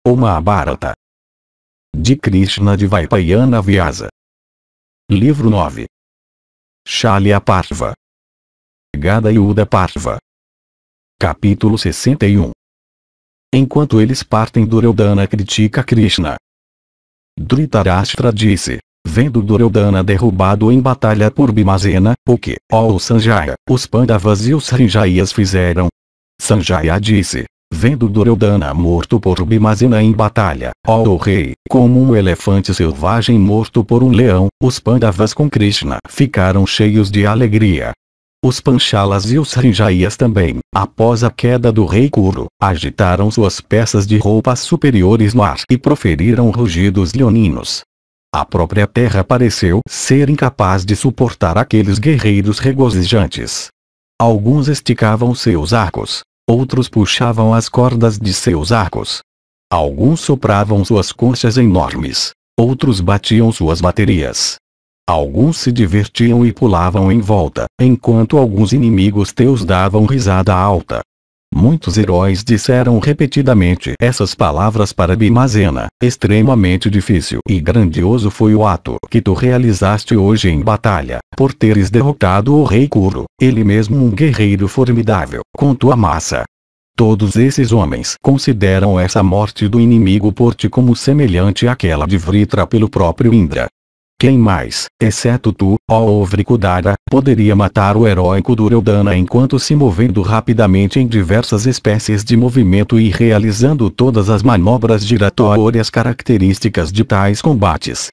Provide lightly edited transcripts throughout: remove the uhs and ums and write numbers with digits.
O Mahabharata. De Krishna de Vaipayana Vyasa. Livro 9. Shalya Parva. Gadayuda Parva. Capítulo 61. Enquanto eles partem, Duryodhana critica Krishna. Dhritarashtra disse, vendo Duryodhana derrubado em batalha por Bhimazena, o que, ó Sanjaya, os Pandavas e os Sanjayas fizeram? Sanjaya disse, vendo Duryodhana morto por Bhimazena em batalha, ó rei, como um elefante selvagem morto por um leão, os Pandavas com Krishna ficaram cheios de alegria. Os Panchalas e os Sanjayas também, após a queda do rei Kuru, agitaram suas peças de roupas superiores no ar e proferiram rugidos leoninos. A própria terra pareceu ser incapaz de suportar aqueles guerreiros regozijantes. Alguns esticavam seus arcos, outros puxavam as cordas de seus arcos. Alguns sopravam suas conchas enormes, outros batiam suas baterias. Alguns se divertiam e pulavam em volta, enquanto alguns inimigos teus davam risada alta. Muitos heróis disseram repetidamente essas palavras para Bhimazena. Extremamente difícil e grandioso foi o ato que tu realizaste hoje em batalha, por teres derrotado o rei Kuru, ele mesmo um guerreiro formidável, com tua massa. Todos esses homens consideram essa morte do inimigo por ti como semelhante àquela de Vritra pelo próprio Indra. Quem mais, exceto tu, ó Vrikudara, poderia matar o heróico Duryodhana enquanto se movendo rapidamente em diversas espécies de movimento e realizando todas as manobras giratórias características de tais combates?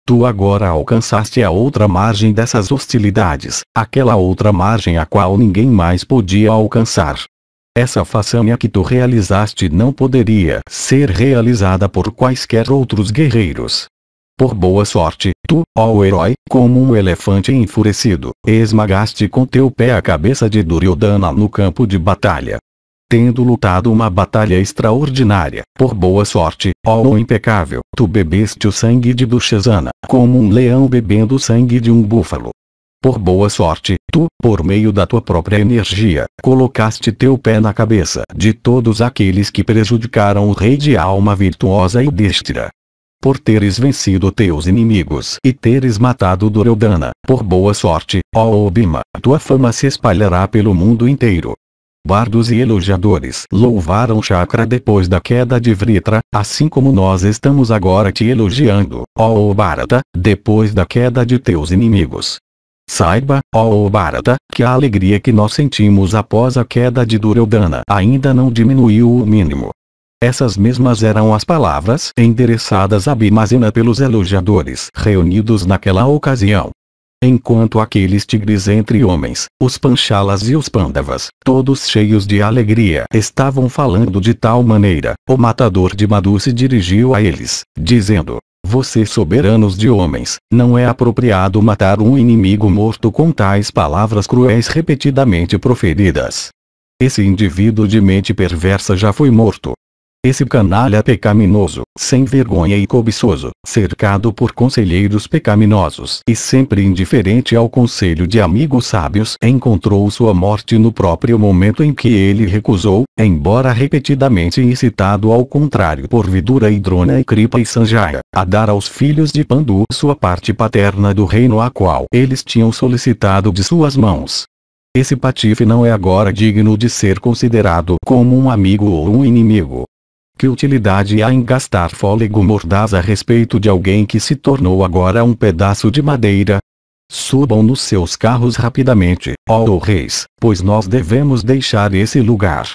Tu agora alcançaste a outra margem dessas hostilidades, aquela outra margem a qual ninguém mais podia alcançar. Essa façanha que tu realizaste não poderia ser realizada por quaisquer outros guerreiros. Por boa sorte, tu, ó herói, como um elefante enfurecido, esmagaste com teu pé a cabeça de Duryodhana no campo de batalha. Tendo lutado uma batalha extraordinária, por boa sorte, ó impecável, tu bebeste o sangue de Dushasana, como um leão bebendo o sangue de um búfalo. Por boa sorte, tu, por meio da tua própria energia, colocaste teu pé na cabeça de todos aqueles que prejudicaram o rei de alma virtuosa Yudhishthira. Por teres vencido teus inimigos e teres matado Duryodhana, por boa sorte, ó Bhima, tua fama se espalhará pelo mundo inteiro. Bardos e elogiadores louvaram Chakra depois da queda de Vritra, assim como nós estamos agora te elogiando, ó Bharata, depois da queda de teus inimigos. Saiba, ó Bharata, que a alegria que nós sentimos após a queda de Duryodhana ainda não diminuiu o mínimo. Essas mesmas eram as palavras endereçadas a Bhimazena pelos elogiadores reunidos naquela ocasião. Enquanto aqueles tigres entre homens, os Panchalas e os Pandavas, todos cheios de alegria, estavam falando de tal maneira, o matador de Madhu se dirigiu a eles, dizendo: vocês soberanos de homens, não é apropriado matar um inimigo morto com tais palavras cruéis repetidamente proferidas. Esse indivíduo de mente perversa já foi morto. Esse canalha pecaminoso, sem vergonha e cobiçoso, cercado por conselheiros pecaminosos e sempre indiferente ao conselho de amigos sábios, encontrou sua morte no próprio momento em que ele recusou, embora repetidamente incitado ao contrário por Vidura e Drona e Kripa e Sanjaya, a dar aos filhos de Pandu sua parte paterna do reino a qual eles tinham solicitado de suas mãos. Esse patife não é agora digno de ser considerado como um amigo ou um inimigo. Que utilidade há em gastar fôlego mordaz a respeito de alguém que se tornou agora um pedaço de madeira? Subam nos seus carros rapidamente, ó reis, pois nós devemos deixar esse lugar.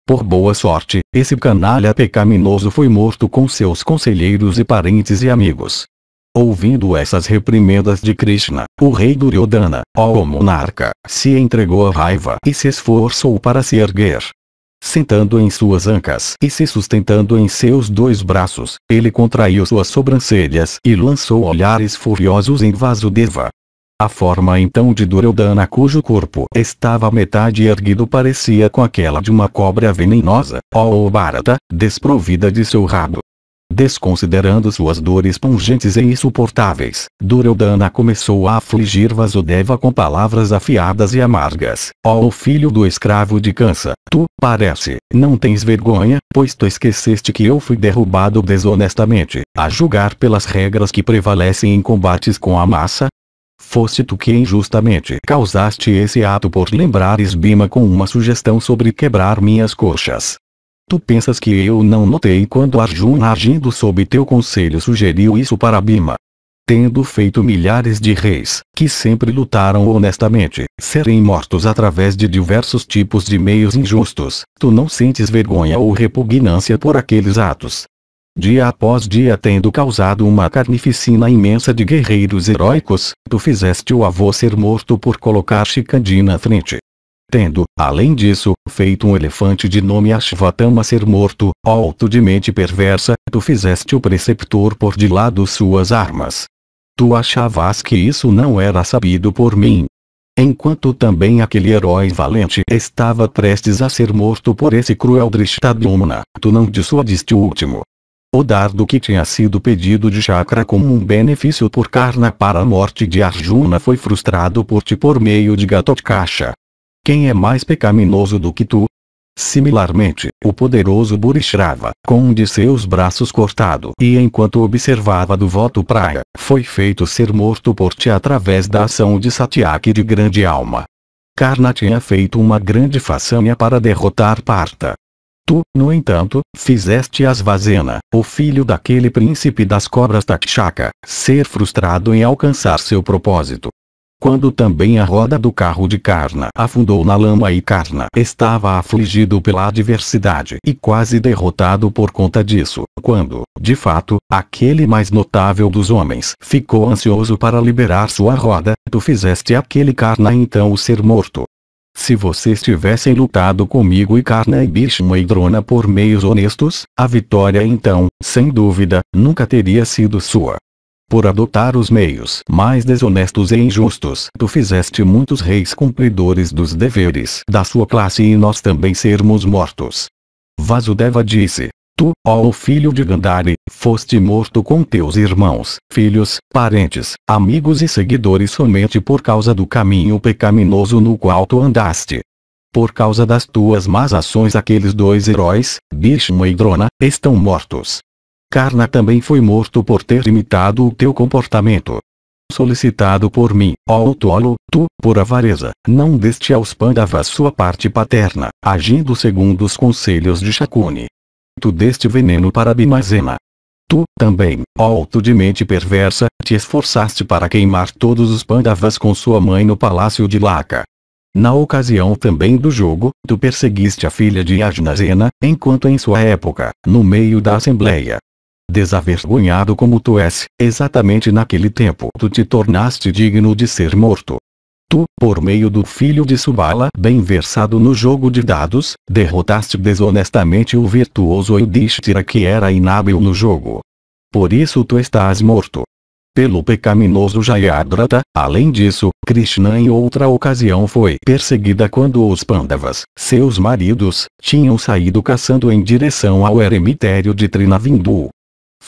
Por boa sorte, esse canalha pecaminoso foi morto com seus conselheiros e parentes e amigos. Ouvindo essas reprimendas de Krishna, o rei Duryodhana, ó monarca, se entregou à raiva e se esforçou para se erguer. Sentando em suas ancas e se sustentando em seus dois braços, ele contraiu suas sobrancelhas e lançou olhares furiosos em Vasudeva. A forma então de Duryodhana, cujo corpo estava metade erguido, parecia com aquela de uma cobra venenosa, ó Bharata, desprovida de seu rabo. Desconsiderando suas dores pungentes e insuportáveis, Duryodhana começou a afligir Vasudeva com palavras afiadas e amargas. Ó filho do escravo de Kansa, tu, parece, não tens vergonha, pois tu esqueceste que eu fui derrubado desonestamente, a julgar pelas regras que prevalecem em combates com a massa? Foste tu que injustamente causaste esse ato por lembrares Bhima com uma sugestão sobre quebrar minhas coxas. Tu pensas que eu não notei quando Arjuna, agindo sob teu conselho, sugeriu isso para Bhima? Tendo feito milhares de reis, que sempre lutaram honestamente, serem mortos através de diversos tipos de meios injustos, tu não sentes vergonha ou repugnância por aqueles atos? Dia após dia, tendo causado uma carnificina imensa de guerreiros heróicos, tu fizeste o avô ser morto por colocar Shikandi na frente. Tendo, além disso, feito um elefante de nome Ashvatthama ser morto, ó tu de mente perversa, tu fizeste o preceptor pôr de lado suas armas. Tu achavas que isso não era sabido por mim. Enquanto também aquele herói valente estava prestes a ser morto por esse cruel Drishtadyumna, tu não dissuadiste o último. O dardo que tinha sido pedido de Chakra como um benefício por Karna para a morte de Arjuna foi frustrado por ti por meio de Ghatotkasha. Quem é mais pecaminoso do que tu? Similarmente, o poderoso Burishrava, com um de seus braços cortado e enquanto observava do voto praia, foi feito ser morto por ti através da ação de Satyaki de grande alma. Karna tinha feito uma grande façanha para derrotar Partha. Tu, no entanto, fizeste Asvasena, o filho daquele príncipe das cobras Takshaka, ser frustrado em alcançar seu propósito. Quando também a roda do carro de Karna afundou na lama e Karna estava afligido pela adversidade e quase derrotado por conta disso, quando, de fato, aquele mais notável dos homens ficou ansioso para liberar sua roda, tu fizeste aquele Karna então o ser morto. Se vocês tivessem lutado comigo e Karna e Bhishma e Drona por meios honestos, a vitória então, sem dúvida, nunca teria sido sua. Por adotar os meios mais desonestos e injustos, tu fizeste muitos reis cumpridores dos deveres da sua classe e nós também sermos mortos. Vasudeva disse: Tu, ó filho de Gandhari, foste morto com teus irmãos, filhos, parentes, amigos e seguidores somente por causa do caminho pecaminoso no qual tu andaste. Por causa das tuas más ações aqueles dois heróis, Bhishma e Drona, estão mortos. Karna também foi morto por ter imitado o teu comportamento. Solicitado por mim, ó tolo, tu, por avareza, não deste aos Pandavas sua parte paterna, agindo segundo os conselhos de Shakuni. Tu deste veneno para Bhimazena. Tu, também, ó tu de mente perversa, te esforçaste para queimar todos os Pandavas com sua mãe no palácio de Laka. Na ocasião também do jogo, tu perseguiste a filha de Yajnasena, enquanto em sua época, no meio da assembleia. Desavergonhado como tu és, exatamente naquele tempo tu te tornaste digno de ser morto. Tu, por meio do filho de Subala, bem versado no jogo de dados, derrotaste desonestamente o virtuoso Yudhishthira que era inábil no jogo. Por isso tu estás morto. Pelo pecaminoso Jayadratha, além disso, Krishna em outra ocasião foi perseguida quando os Pandavas, seus maridos, tinham saído caçando em direção ao eremitério de Trinavindu.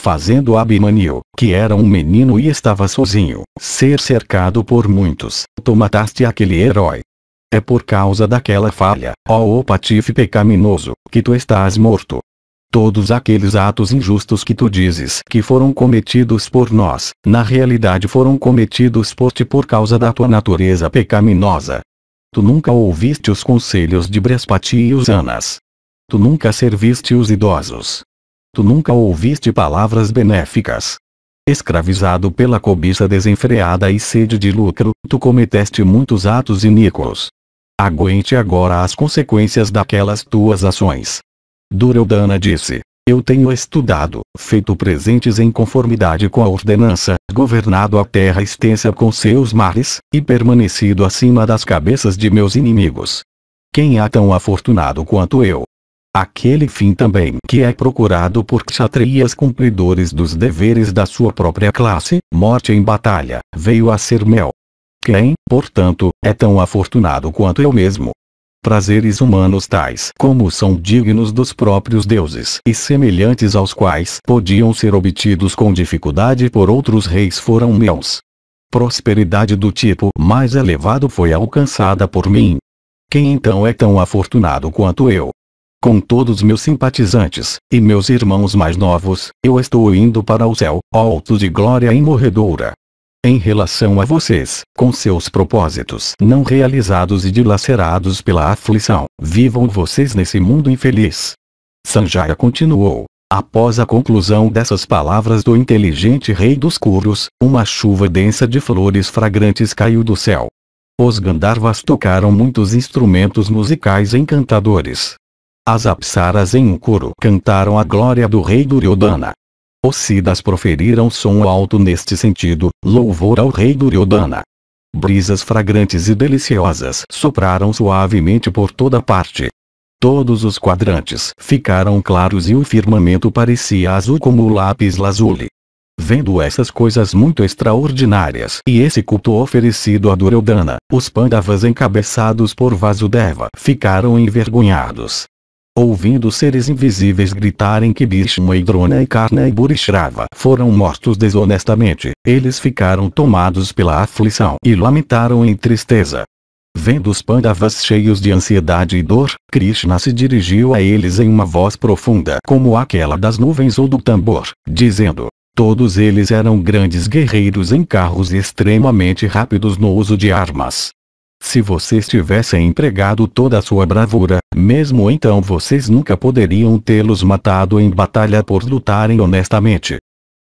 Fazendo Abhimanyu, que era um menino e estava sozinho, ser cercado por muitos, tu mataste aquele herói. É por causa daquela falha, ó patife pecaminoso, que tu estás morto. Todos aqueles atos injustos que tu dizes que foram cometidos por nós, na realidade foram cometidos por ti por causa da tua natureza pecaminosa. Tu nunca ouviste os conselhos de Brihaspati e Usanas. Tu nunca serviste os idosos. Tu nunca ouviste palavras benéficas. Escravizado pela cobiça desenfreada e sede de lucro, tu cometeste muitos atos iníquos. Aguente agora as consequências daquelas tuas ações. Duryodhana disse: Eu tenho estudado, feito presentes em conformidade com a ordenança, governado a terra extensa com seus mares, e permanecido acima das cabeças de meus inimigos. Quem há tão afortunado quanto eu? Aquele fim também que é procurado por kshatriyas cumpridores dos deveres da sua própria classe, morte em batalha, veio a ser meu. Quem, portanto, é tão afortunado quanto eu mesmo? Prazeres humanos tais como são dignos dos próprios deuses e semelhantes aos quais podiam ser obtidos com dificuldade por outros reis foram meus. Prosperidade do tipo mais elevado foi alcançada por mim. Quem então é tão afortunado quanto eu? Com todos meus simpatizantes, e meus irmãos mais novos, eu estou indo para o céu, alto de glória imorredoura. Em relação a vocês, com seus propósitos não realizados e dilacerados pela aflição, vivam vocês nesse mundo infeliz. Sanjaya continuou. Após a conclusão dessas palavras do inteligente rei dos Kuros, uma chuva densa de flores fragrantes caiu do céu. Os Gandharvas tocaram muitos instrumentos musicais encantadores. As Apsaras em um coro cantaram a glória do rei Duryodhana. Os Siddhas proferiram som alto neste sentido, louvor ao rei Duryodhana. Brisas fragrantes e deliciosas sopraram suavemente por toda parte. Todos os quadrantes ficaram claros e o firmamento parecia azul como o lápis lazuli. Vendo essas coisas muito extraordinárias e esse culto oferecido a Duryodhana, os Pandavas encabeçados por Vasudeva ficaram envergonhados. Ouvindo seres invisíveis gritarem que Bhishma e Drona e Karna e Bhurishrava foram mortos desonestamente, eles ficaram tomados pela aflição e lamentaram em tristeza. Vendo os Pandavas cheios de ansiedade e dor, Krishna se dirigiu a eles em uma voz profunda como aquela das nuvens ou do tambor, dizendo: todos eles eram grandes guerreiros em carros extremamente rápidos no uso de armas. Se vocês tivessem empregado toda a sua bravura, mesmo então vocês nunca poderiam tê-los matado em batalha por lutarem honestamente.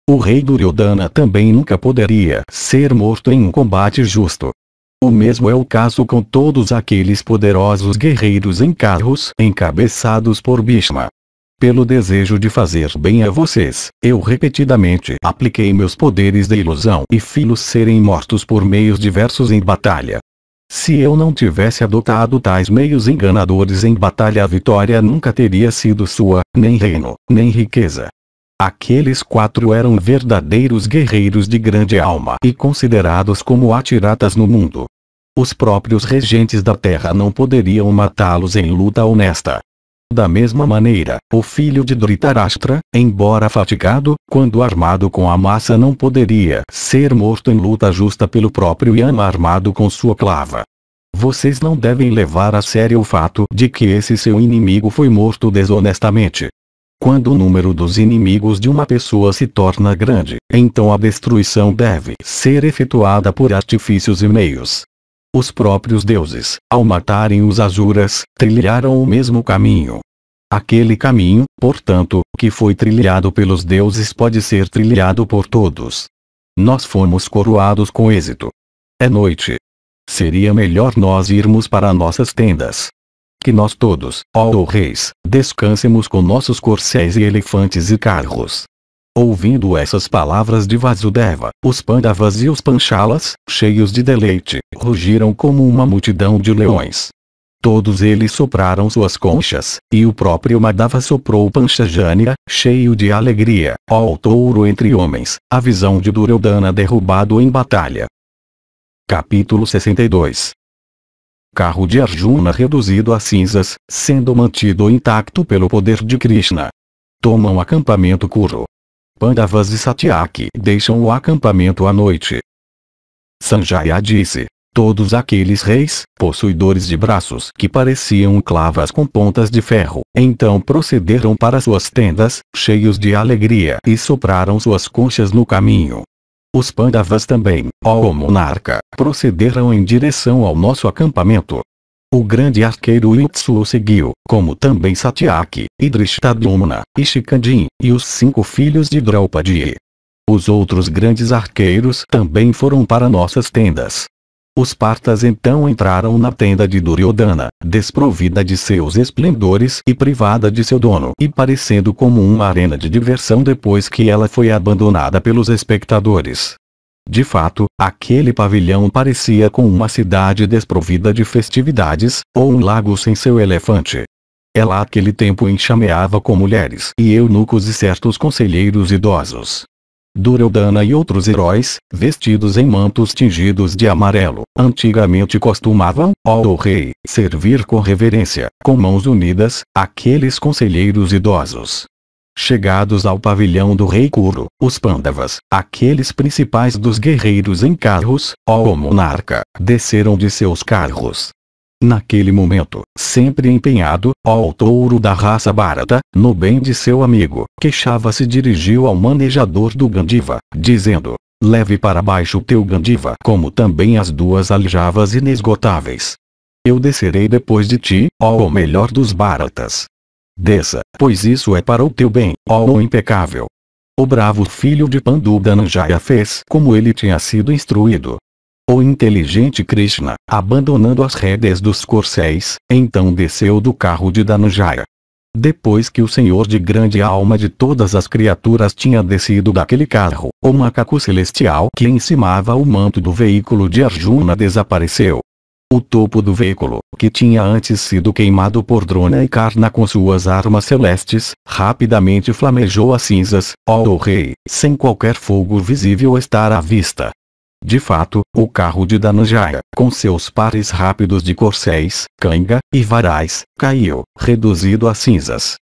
O rei Duryodhana também nunca poderia ser morto em um combate justo. O mesmo é o caso com todos aqueles poderosos guerreiros em carros encabeçados por Bhishma. Pelo desejo de fazer bem a vocês, eu repetidamente apliquei meus poderes de ilusão e fiz-los serem mortos por meios diversos em batalha. Se eu não tivesse adotado tais meios enganadores em batalha, a vitória nunca teria sido sua, nem reino, nem riqueza. Aqueles 4 eram verdadeiros guerreiros de grande alma e considerados como atiratas no mundo. Os próprios regentes da terra não poderiam matá-los em luta honesta. Da mesma maneira, o filho de Dhritarashtra, embora fatigado, quando armado com a massa não poderia ser morto em luta justa pelo próprio Yama armado com sua clava. Vocês não devem levar a sério o fato de que esse seu inimigo foi morto desonestamente. Quando o número dos inimigos de uma pessoa se torna grande, então a destruição deve ser efetuada por artifícios e meios. Os próprios deuses, ao matarem os Asuras, trilharam o mesmo caminho. Aquele caminho, portanto, que foi trilhado pelos deuses pode ser trilhado por todos. Nós fomos coroados com êxito. É noite. Seria melhor nós irmos para nossas tendas. Que nós todos, ó reis, descansemos com nossos corcéis e elefantes e carros. Ouvindo essas palavras de Vasudeva, os Pandavas e os Panchalas, cheios de deleite, rugiram como uma multidão de leões. Todos eles sopraram suas conchas, e o próprio Madhava soprou Panchajanya, cheio de alegria, ó touro entre homens, a visão de Duryodhana derrubado em batalha. Capítulo 62. Carro de Arjuna reduzido a cinzas, sendo mantido intacto pelo poder de Krishna. Tomam acampamento Kuru. Pandavas e Satyaki deixam o acampamento à noite. Sanjaya disse: todos aqueles reis, possuidores de braços que pareciam clavas com pontas de ferro, então procederam para suas tendas, cheios de alegria e sopraram suas conchas no caminho. Os Pandavas também, ó monarca, procederam em direção ao nosso acampamento. O grande arqueiro Yutsu o seguiu, como também Satyaki, e Drishtadyumna, e Shikandin, e os 5 filhos de Draupadi. Os outros grandes arqueiros também foram para nossas tendas. Os Partas então entraram na tenda de Duryodhana, desprovida de seus esplendores e privada de seu dono e parecendo como uma arena de diversão depois que ela foi abandonada pelos espectadores. De fato, aquele pavilhão parecia com uma cidade desprovida de festividades, ou um lago sem seu elefante. Ela aquele tempo enxameava com mulheres e eunucos e certos conselheiros idosos. Duryodhana e outros heróis, vestidos em mantos tingidos de amarelo, antigamente costumavam, ó rei, servir com reverência, com mãos unidas, aqueles conselheiros idosos. Chegados ao pavilhão do rei Kuru, os Pandavas, aqueles principais dos guerreiros em carros, ó monarca, desceram de seus carros. Naquele momento, sempre empenhado, ó touro da raça Bharata, no bem de seu amigo, Keshava se dirigiu ao manejador do Gandiva, dizendo: leve para baixo teu Gandiva como também as duas aljavas inesgotáveis. Eu descerei depois de ti, ó o melhor dos Bharatas. Desça, pois isso é para o teu bem, ó o impecável. O bravo filho de Pandu Dhananjaya fez como ele tinha sido instruído. O inteligente Krishna, abandonando as rédeas dos corcéis, então desceu do carro de Dhananjaya. Depois que o senhor de grande alma de todas as criaturas tinha descido daquele carro, o macaco celestial que encimava o manto do veículo de Arjuna desapareceu. O topo do veículo, que tinha antes sido queimado por Drona e Karna com suas armas celestes, rapidamente flamejou a cinzas, ó rei, sem qualquer fogo visível estar à vista. De fato, o carro de Dhananjaya, com seus pares rápidos de corcéis, Kanga e varais, caiu, reduzido a cinzas.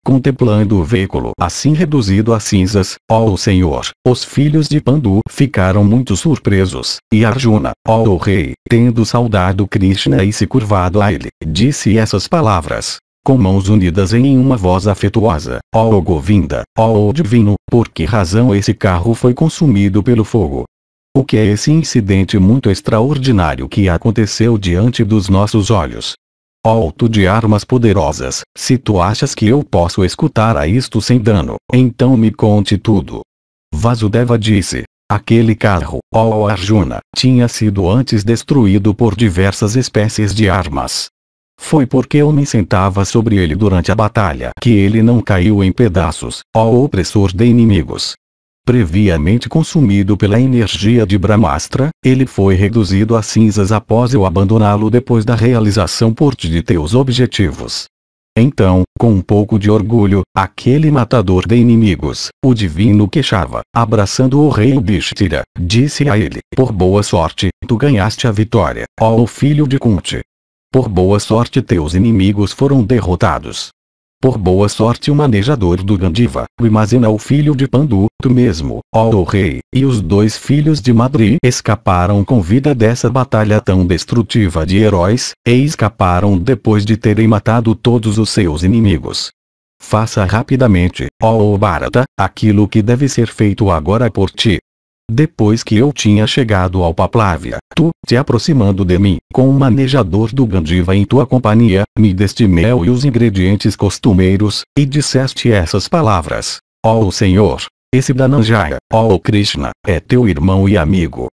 Contemplando o veículo assim reduzido a cinzas, ó Senhor, os filhos de Pandu ficaram muito surpresos, e Arjuna, ó rei, tendo saudado Krishna e se curvado a ele, disse essas palavras, com mãos unidas em uma voz afetuosa: ó Govinda, ó divino, por que razão esse carro foi consumido pelo fogo? O que é esse incidente muito extraordinário que aconteceu diante dos nossos olhos? Ó tu de armas poderosas, se tu achas que eu posso escutar a isto sem dano, então me conte tudo. Vasudeva disse: aquele carro, ó Arjuna, tinha sido antes destruído por diversas espécies de armas. Foi porque eu me sentava sobre ele durante a batalha que ele não caiu em pedaços, ó opressor de inimigos. Previamente consumido pela energia de Brahmastra, ele foi reduzido a cinzas após eu abandoná-lo depois da realização por ti de teus objetivos. Então, com um pouco de orgulho, aquele matador de inimigos, o divino Keshava, abraçando o rei Yudhishthira, disse a ele: por boa sorte, tu ganhaste a vitória, ó filho de Kunti. Por boa sorte teus inimigos foram derrotados. Por boa sorte o manejador do Gandiva, Bhimazena o filho de Pandu, tu mesmo, ó rei, e os dois filhos de Madri escaparam com vida dessa batalha tão destrutiva de heróis, e escaparam depois de terem matado todos os seus inimigos. Faça rapidamente, ó Bharata, aquilo que deve ser feito agora por ti. Depois que eu tinha chegado ao Paplavya, tu, te aproximando de mim, com o manejador do Gandiva em tua companhia, me deste mel e os ingredientes costumeiros, e disseste essas palavras: ó Senhor, esse Dhananjaya, ó Krishna, é teu irmão e amigo.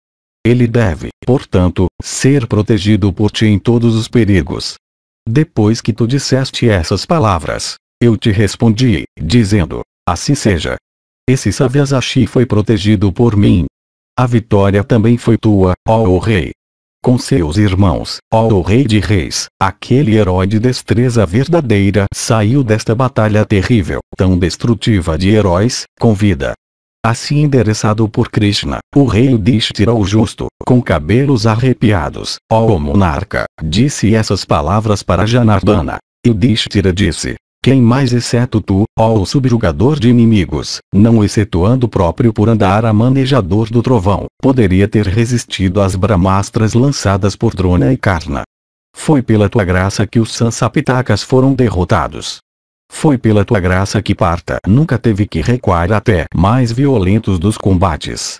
Ele deve, portanto, ser protegido por ti em todos os perigos. Depois que tu disseste essas palavras, eu te respondi, dizendo: assim seja. Esse Savyasachi foi protegido por mim. A vitória também foi tua, ó rei. Com seus irmãos, ó rei de reis, aquele herói de destreza verdadeira saiu desta batalha terrível, tão destrutiva de heróis, com vida. Assim endereçado por Krishna, o rei Yudhishthira o justo, com cabelos arrepiados, ó monarca, disse essas palavras para Janardana. Yudhishthira disse: quem mais exceto tu, ó subjugador de inimigos, não excetuando o próprio Purandara manejador do trovão, poderia ter resistido às brahmastras lançadas por Drona e Karna? Foi pela tua graça que os Sansapitakas foram derrotados. Foi pela tua graça que Partha nunca teve que recuar até mais violentos dos combates.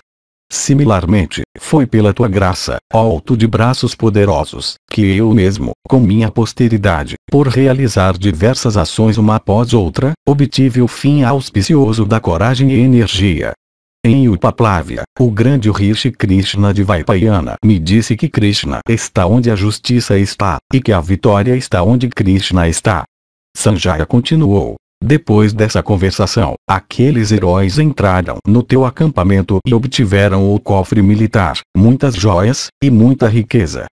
Similarmente, foi pela tua graça, ó tu de braços poderosos, que eu mesmo, com minha posteridade, por realizar diversas ações uma após outra, obtive o fim auspicioso da coragem e energia. Em Upaplavya, o grande Rishi Krishna de Vaipayana me disse que Krishna está onde a justiça está, e que a vitória está onde Krishna está. Sanjaya continuou: depois dessa conversação, aqueles heróis entraram no teu acampamento e obtiveram o cofre militar, muitas joias, e muita riqueza.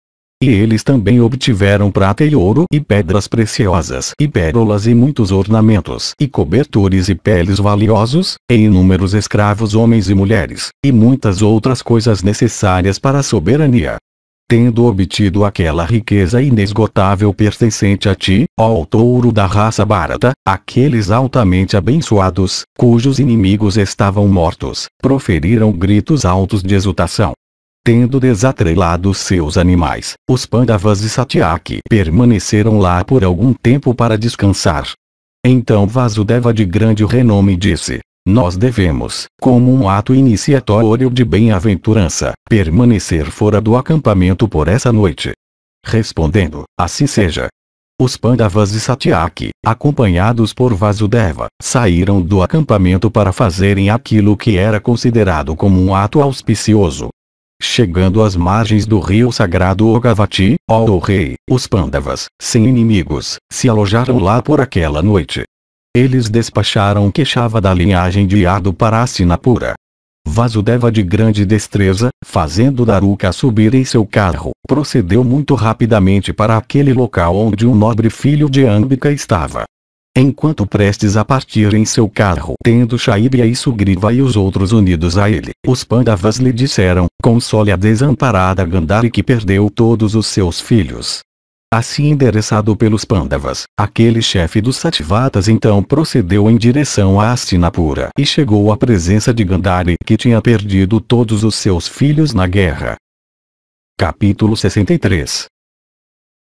E eles também obtiveram prata e ouro e pedras preciosas e pérolas e muitos ornamentos e cobertores e peles valiosos, e inúmeros escravos homens e mulheres, e muitas outras coisas necessárias para a soberania. Tendo obtido aquela riqueza inesgotável pertencente a ti, ó touro da raça Bharata, aqueles altamente abençoados, cujos inimigos estavam mortos, proferiram gritos altos de exultação. Tendo desatrelado seus animais, os Pandavas e Satyaki permaneceram lá por algum tempo para descansar. Então Vasudeva de grande renome disse: nós devemos, como um ato iniciatório de bem-aventurança, permanecer fora do acampamento por essa noite. Respondendo, assim seja. Os Pandavas e Satyaki, acompanhados por Vasudeva, saíram do acampamento para fazerem aquilo que era considerado como um ato auspicioso. Chegando às margens do rio sagrado Ogavati, ó rei, os Pandavas, sem inimigos, se alojaram lá por aquela noite. Eles despacharam Keshava da linhagem de Yadu para Hastinapura. Vasudeva de grande destreza, fazendo Daruka subir em seu carro, procedeu muito rapidamente para aquele local onde um nobre filho de Ambika estava. Enquanto prestes a partir em seu carro, tendo Shaibya e Sugriva e os outros unidos a ele, os Pandavas lhe disseram: console a desamparada Gandhari que perdeu todos os seus filhos. Assim endereçado pelos Pandavas, aquele chefe dos Satvatas então procedeu em direção a Hastinapura e chegou à presença de Gandhari que tinha perdido todos os seus filhos na guerra. Capítulo 63.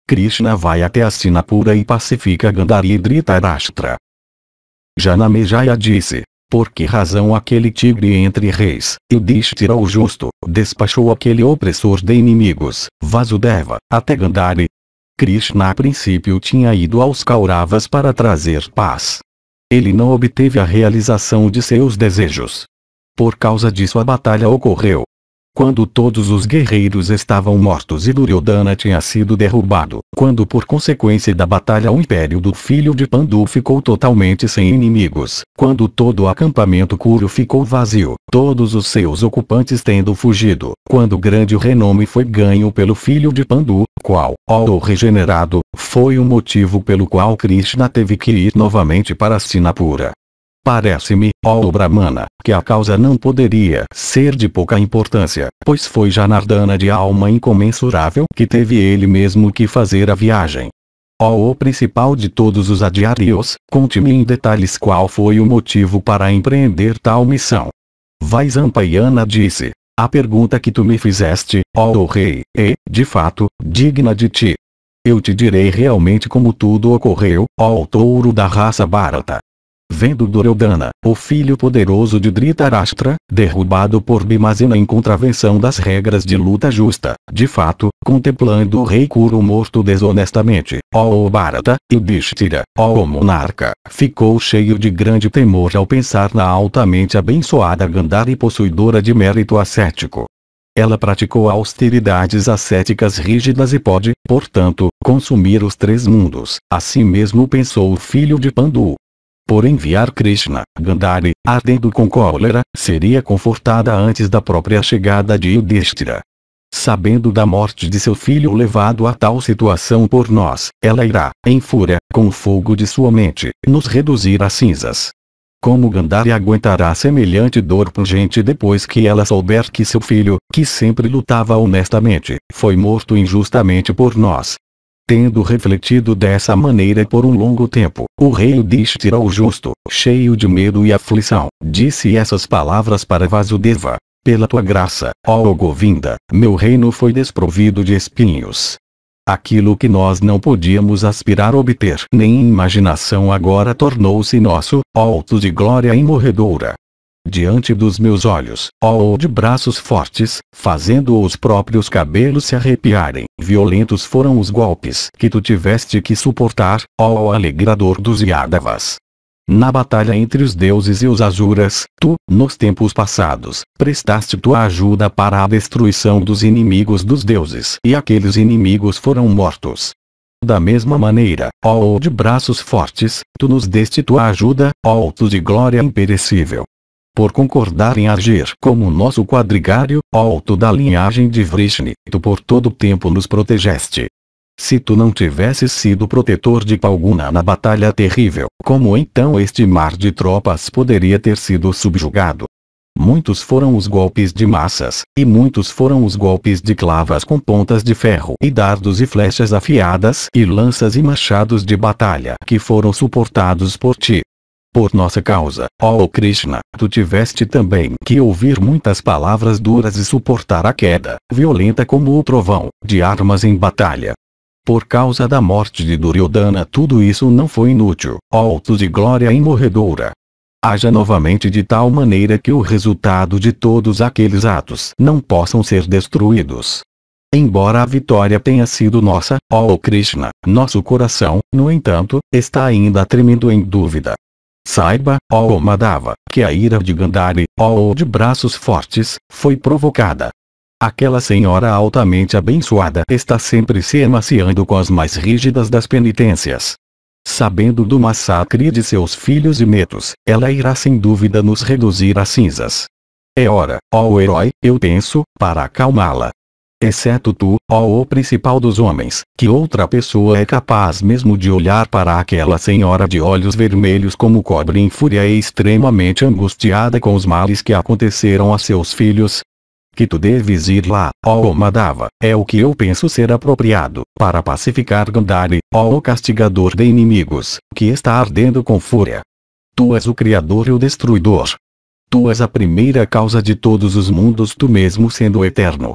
Krishna vai até Hastinapura e pacifica Gandhari e Dhritarashtra. Janamejaya disse: por que razão aquele tigre entre reis, Yudhishthira o justo, despachou aquele opressor de inimigos, Vasudeva, até Gandhari? Krishna a princípio tinha ido aos Kauravas para trazer paz. Ele não obteve a realização de seus desejos. Por causa disso a batalha ocorreu. Quando todos os guerreiros estavam mortos e Duryodhana tinha sido derrubado, quando por consequência da batalha o império do filho de Pandu ficou totalmente sem inimigos, quando todo o acampamento Kuru ficou vazio, todos os seus ocupantes tendo fugido, quando grande renome foi ganho pelo filho de Pandu, qual, ó regenerado, foi o motivo pelo qual Krishna teve que ir novamente para Hastinapura. Parece-me, ó Brahmana, que a causa não poderia ser de pouca importância, pois foi Janardana de alma incomensurável que teve ele mesmo que fazer a viagem. Ó o principal de todos os adiários, conte-me em detalhes qual foi o motivo para empreender tal missão. Vaisampayana disse: a pergunta que tu me fizeste, ó rei, é, de fato, digna de ti. Eu te direi realmente como tudo ocorreu, ó touro da raça Bharata. Vendo Duryodhana, o filho poderoso de Dhritarashtra, derrubado por Bhimazena em contravenção das regras de luta justa, de fato, contemplando o rei Kuru morto desonestamente, ó Bharata, Yudhishthira, ó monarca, ficou cheio de grande temor ao pensar na altamente abençoada Gandhari possuidora de mérito ascético. Ela praticou austeridades ascéticas rígidas e pode, portanto, consumir os três mundos, assim mesmo pensou o filho de Pandu. Por enviar Krishna, Gandhari, ardendo com cólera, seria confortada antes da própria chegada de Yudhishthira. Sabendo da morte de seu filho levado a tal situação por nós, ela irá, em fúria, com o fogo de sua mente, nos reduzir a cinzas. Como Gandhari aguentará semelhante dor pungente depois que ela souber que seu filho, que sempre lutava honestamente, foi morto injustamente por nós? Tendo refletido dessa maneira por um longo tempo, o rei Yudhishthira o justo, cheio de medo e aflição, disse essas palavras para Vasudeva: pela tua graça, ó Govinda, meu reino foi desprovido de espinhos. Aquilo que nós não podíamos aspirar obter nem em imaginação agora tornou-se nosso, alto de glória imorredoura. Diante dos meus olhos, ó de braços fortes, fazendo os próprios cabelos se arrepiarem, violentos foram os golpes que tu tiveste que suportar, ó alegrador dos Yadavas. Na batalha entre os deuses e os Asuras, tu, nos tempos passados, prestaste tua ajuda para a destruição dos inimigos dos deuses e aqueles inimigos foram mortos. Da mesma maneira, ó de braços fortes, tu nos deste tua ajuda, alto de glória imperecível. Por concordar em agir como nosso quadrigário, ó tu da linhagem de Vrishni, tu por todo o tempo nos protegeste. Se tu não tivesses sido protetor de Falguna na batalha terrível, como então este mar de tropas poderia ter sido subjugado? Muitos foram os golpes de massas, e muitos foram os golpes de clavas com pontas de ferro e dardos e flechas afiadas e lanças e machados de batalha que foram suportados por ti. Por nossa causa, ó Krishna, tu tiveste também que ouvir muitas palavras duras e suportar a queda, violenta como o trovão, de armas em batalha. Por causa da morte de Duryodhana tudo isso não foi inútil, ó tu de glória imorredoura. Haja novamente de tal maneira que o resultado de todos aqueles atos não possam ser destruídos. Embora a vitória tenha sido nossa, ó Krishna, nosso coração, no entanto, está ainda tremendo em dúvida. Saiba, ó Madhava, que a ira de Gandhari, ó de braços fortes, foi provocada. Aquela senhora altamente abençoada está sempre se emaciando com as mais rígidas das penitências. Sabendo do massacre de seus filhos e netos, ela irá sem dúvida nos reduzir a cinzas. É hora, ó herói, eu penso, para acalmá-la. Exceto tu, ó o principal dos homens, que outra pessoa é capaz mesmo de olhar para aquela senhora de olhos vermelhos como cobre em fúria e extremamente angustiada com os males que aconteceram a seus filhos? Que tu deves ir lá, ó Madhava, é o que eu penso ser apropriado, para pacificar Gandhari, ó o castigador de inimigos, que está ardendo com fúria. Tu és o Criador e o Destruidor. Tu és a primeira causa de todos os mundos, tu mesmo sendo eterno.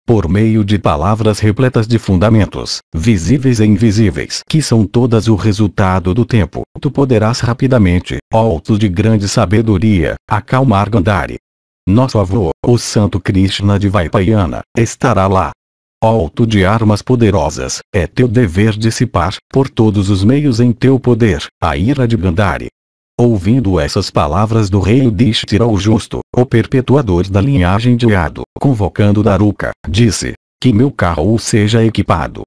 Por meio de palavras repletas de fundamentos, visíveis e invisíveis, que são todas o resultado do tempo, tu poderás rapidamente, ó tu de grande sabedoria, acalmar Gandhari. Nosso avô, o Santo Krishna de Vaipayana, estará lá. Ó tu de armas poderosas, é teu dever dissipar, por todos os meios em teu poder, a ira de Gandhari. Ouvindo essas palavras do rei Yudhishthira o justo, o perpetuador da linhagem de Yadu, convocando Daruka, disse: que meu carro seja equipado.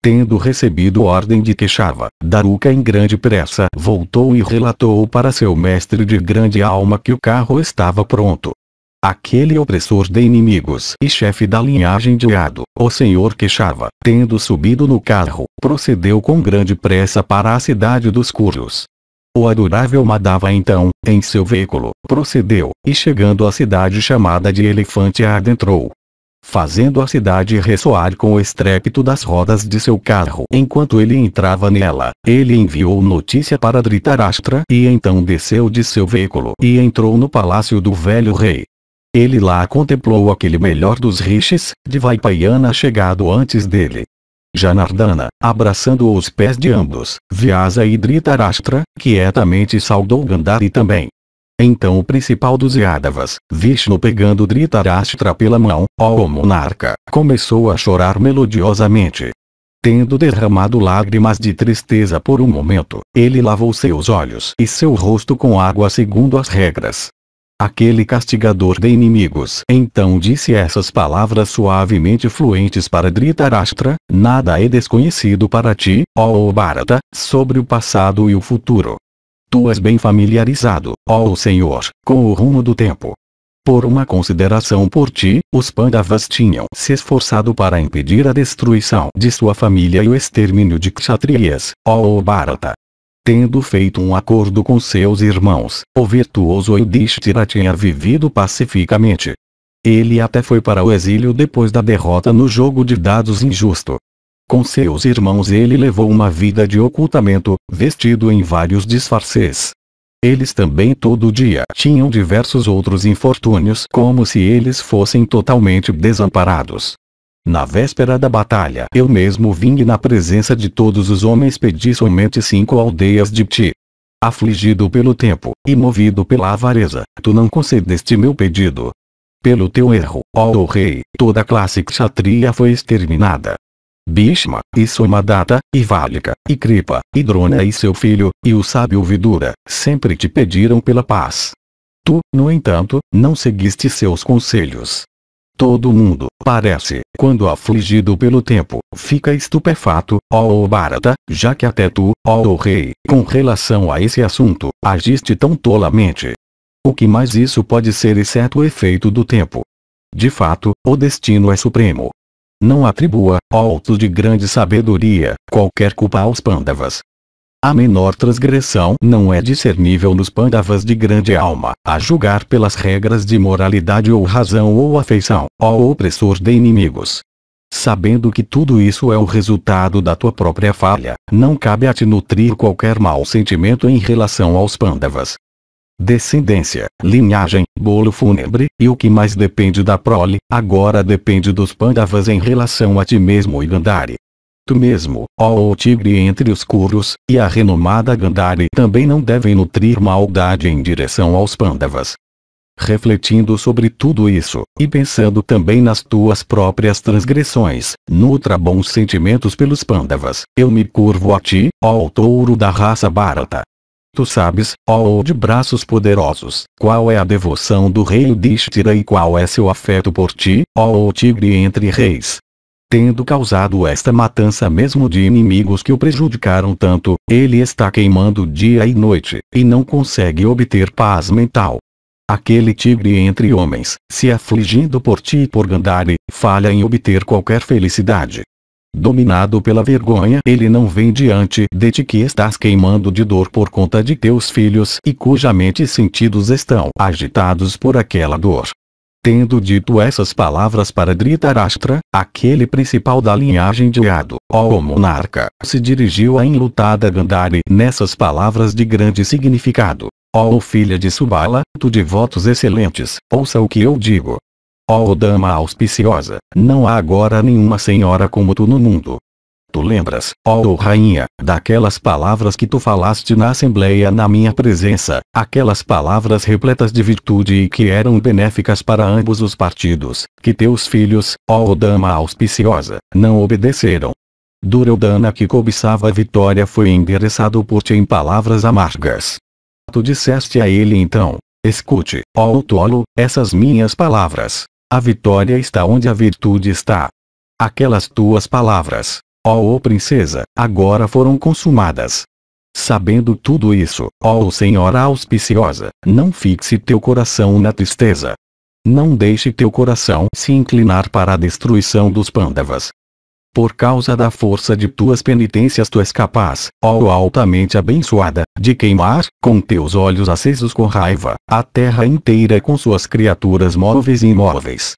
Tendo recebido ordem de Keshava, Daruka em grande pressa voltou e relatou para seu mestre de grande alma que o carro estava pronto. Aquele opressor de inimigos e chefe da linhagem de Yadu, o senhor Keshava, tendo subido no carro, procedeu com grande pressa para a cidade dos Kurus. O adorável Madhava então, em seu veículo, procedeu, e chegando à cidade chamada de Elefante a adentrou. Fazendo a cidade ressoar com o estrépito das rodas de seu carro enquanto ele entrava nela, ele enviou notícia para Dhritarashtra e então desceu de seu veículo e entrou no palácio do velho rei. Ele lá contemplou aquele melhor dos rishis, de Vaipayana chegado antes dele. Janardana, abraçando os pés de ambos, Vyasa e Dhritarashtra, quietamente saudou Gandhari também. Então o principal dos Yadavas, Vishnu pegando Dhritarashtra pela mão, ó monarca, começou a chorar melodiosamente. Tendo derramado lágrimas de tristeza por um momento, ele lavou seus olhos e seu rosto com água segundo as regras. Aquele castigador de inimigos então disse essas palavras suavemente fluentes para Dhritarashtra: nada é desconhecido para ti, ó Bharata, sobre o passado e o futuro. Tu és bem familiarizado, ó Senhor, com o rumo do tempo. Por uma consideração por ti, os Pandavas tinham se esforçado para impedir a destruição de sua família e o extermínio de Kshatriyas, ó Bharata. Tendo feito um acordo com seus irmãos, o virtuoso Yudhishthira tinha vivido pacificamente. Ele até foi para o exílio depois da derrota no jogo de dados injusto. Com seus irmãos ele levou uma vida de ocultamento, vestido em vários disfarces. Eles também todo dia tinham diversos outros infortúnios como se eles fossem totalmente desamparados. Na véspera da batalha eu mesmo vim e na presença de todos os homens pedi somente 5 aldeias de ti. Afligido pelo tempo, e movido pela avareza, tu não concedeste meu pedido. Pelo teu erro, ó rei, toda a classe kshatriya foi exterminada. Bhishma, e Somadatta, e Valika, e Kripa, e Drona e seu filho, e o sábio Vidura, sempre te pediram pela paz. Tu, no entanto, não seguiste seus conselhos. Todo mundo, parece, quando afligido pelo tempo, fica estupefato, ó Bharata, já que até tu, ó rei, com relação a esse assunto, agiste tão tolamente. O que mais isso pode ser exceto o efeito do tempo? De fato, o destino é supremo. Não atribua, ó alto de grande sabedoria, qualquer culpa aos Pandavas. A menor transgressão não é discernível nos Pandavas de grande alma, a julgar pelas regras de moralidade ou razão ou afeição, ó opressor de inimigos. Sabendo que tudo isso é o resultado da tua própria falha, não cabe a te nutrir qualquer mau sentimento em relação aos Pandavas. Descendência, linhagem, bolo fúnebre, e o que mais depende da prole, agora depende dos Pandavas em relação a ti mesmo e Gandhari. Tu mesmo, ó o tigre entre os Kurus, e a renomada Gandhari também não devem nutrir maldade em direção aos Pandavas. Refletindo sobre tudo isso, e pensando também nas tuas próprias transgressões, nutra bons sentimentos pelos Pandavas. Eu me curvo a ti, ó touro da raça Bharata. Tu sabes, ó de braços poderosos, qual é a devoção do rei Yudhishthira e qual é seu afeto por ti, ó tigre entre reis. Tendo causado esta matança mesmo de inimigos que o prejudicaram tanto, ele está queimando dia e noite, e não consegue obter paz mental. Aquele tigre entre homens, se afligindo por ti e por Gandhari, falha em obter qualquer felicidade. Dominado pela vergonha, ele não vem diante de ti que estás queimando de dor por conta de teus filhos e cuja mente e sentidos estão agitados por aquela dor. Tendo dito essas palavras para Dhritarashtra, aquele principal da linhagem de Yadu, ó monarca, se dirigiu à enlutada Gandhari nessas palavras de grande significado. Ó filha de Subala, tu de votos excelentes, ouça o que eu digo. Ó dama auspiciosa, não há agora nenhuma senhora como tu no mundo. Tu lembras, ó rainha, daquelas palavras que tu falaste na assembleia na minha presença, aquelas palavras repletas de virtude e que eram benéficas para ambos os partidos, que teus filhos, ó dama auspiciosa, não obedeceram. Duryodhana que cobiçava a vitória foi endereçado por ti em palavras amargas. Tu disseste a ele então, escute, ó tolo, essas minhas palavras. A vitória está onde a virtude está. Aquelas tuas palavras, ó princesa, agora foram consumadas. Sabendo tudo isso, ó senhora auspiciosa, não fixe teu coração na tristeza. Não deixe teu coração se inclinar para a destruição dos Pandavas. Por causa da força de tuas penitências tu és capaz, ó altamente abençoada, de queimar, com teus olhos acesos com raiva, a terra inteira com suas criaturas móveis e imóveis.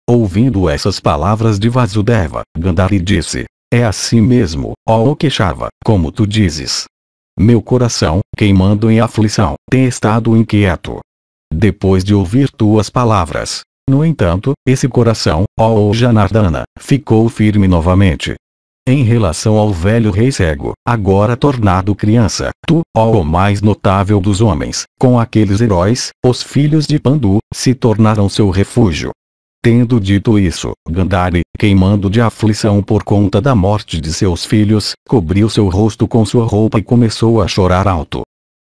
Ouvindo essas palavras de Vasudeva, Gandhari disse, é assim mesmo, ó Keshava, como tu dizes. Meu coração, queimando em aflição, tem estado inquieto. Depois de ouvir tuas palavras, no entanto, esse coração, ó Janardana, ficou firme novamente. Em relação ao velho rei cego, agora tornado criança, tu, ó o mais notável dos homens, com aqueles heróis, os filhos de Pandu, se tornaram seu refúgio. Tendo dito isso, Gandhari, queimando de aflição por conta da morte de seus filhos, cobriu seu rosto com sua roupa e começou a chorar alto.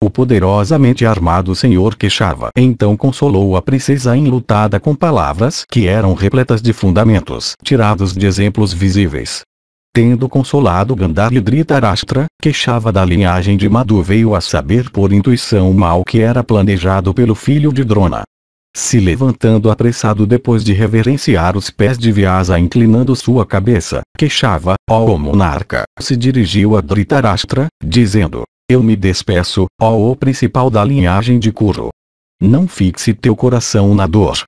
O poderosamente armado senhor Keshava então consolou a princesa enlutada com palavras que eram repletas de fundamentos tirados de exemplos visíveis. Tendo consolado Gandhari e Dhritarashtra, Keshava da linhagem de Madhu veio a saber por intuição o mal que era planejado pelo filho de Drona. Se levantando apressado depois de reverenciar os pés de Vyasa inclinando sua cabeça, Keshava, ó monarca, se dirigiu a Dhritarashtra, dizendo, eu me despeço, ó o principal da linhagem de Kuru. Não fixe teu coração na dor.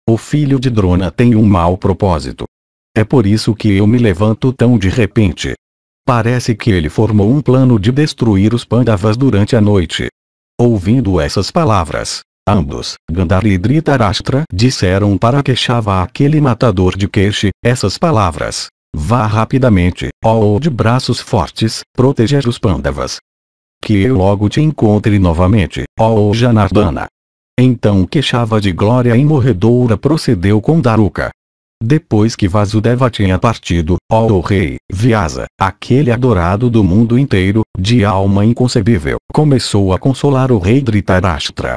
O filho de Drona tem um mau propósito. É por isso que eu me levanto tão de repente. Parece que ele formou um plano de destruir os Pandavas durante a noite. Ouvindo essas palavras, ambos, Gandhari e Dhritarashtra, disseram para Keshava aquele matador de Keshi, essas palavras. Vá rapidamente, ó de braços fortes, proteger os Pandavas. Que eu logo te encontre novamente, ó Janardana. Então Keshava de glória imorredoura procedeu com Daruka. Depois que Vasudeva tinha partido, ó rei, Vyasa, aquele adorado do mundo inteiro, de alma inconcebível, começou a consolar o rei Dhritarashtra.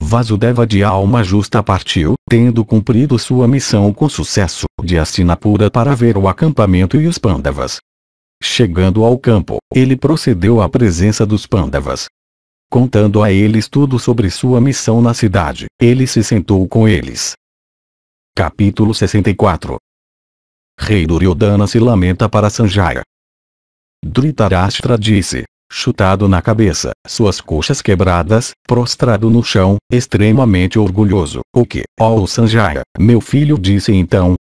Vasudeva de alma justa partiu, tendo cumprido sua missão com sucesso, de Hastinapura para ver o acampamento e os Pandavas. Chegando ao campo, ele procedeu à presença dos Pandavas. Contando a eles tudo sobre sua missão na cidade, ele se sentou com eles. Capítulo 64. Rei Duryodhana se lamenta para Sanjaya. Dhritarashtra disse, chutado na cabeça, suas coxas quebradas, prostrado no chão, extremamente orgulhoso: o que, ó Sanjaya, meu filho? Disse então.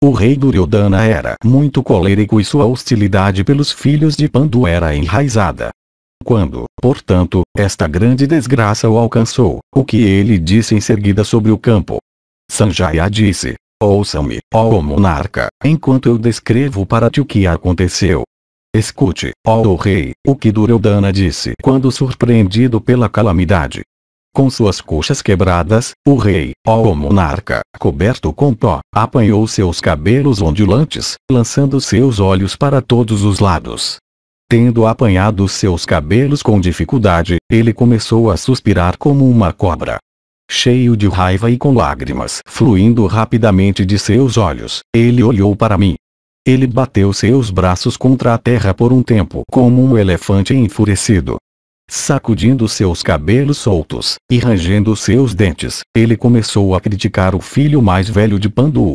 O rei Duryodhana era muito colérico e sua hostilidade pelos filhos de Pandu era enraizada. Quando, portanto, esta grande desgraça o alcançou, o que ele disse em seguida sobre o campo? Sanjaya disse: ouça-me, ó monarca, enquanto eu descrevo para ti o que aconteceu. Escute, ó rei, o que Duryodhana disse quando surpreendido pela calamidade. Com suas coxas quebradas, o rei, ó monarca, coberto com pó, apanhou seus cabelos ondulantes, lançando seus olhos para todos os lados. Tendo apanhado seus cabelos com dificuldade, ele começou a suspirar como uma cobra. Cheio de raiva e com lágrimas fluindo rapidamente de seus olhos, ele olhou para mim. Ele bateu seus braços contra a terra por um tempo como um elefante enfurecido. Sacudindo seus cabelos soltos, e rangendo seus dentes, ele começou a criticar o filho mais velho de Pandu.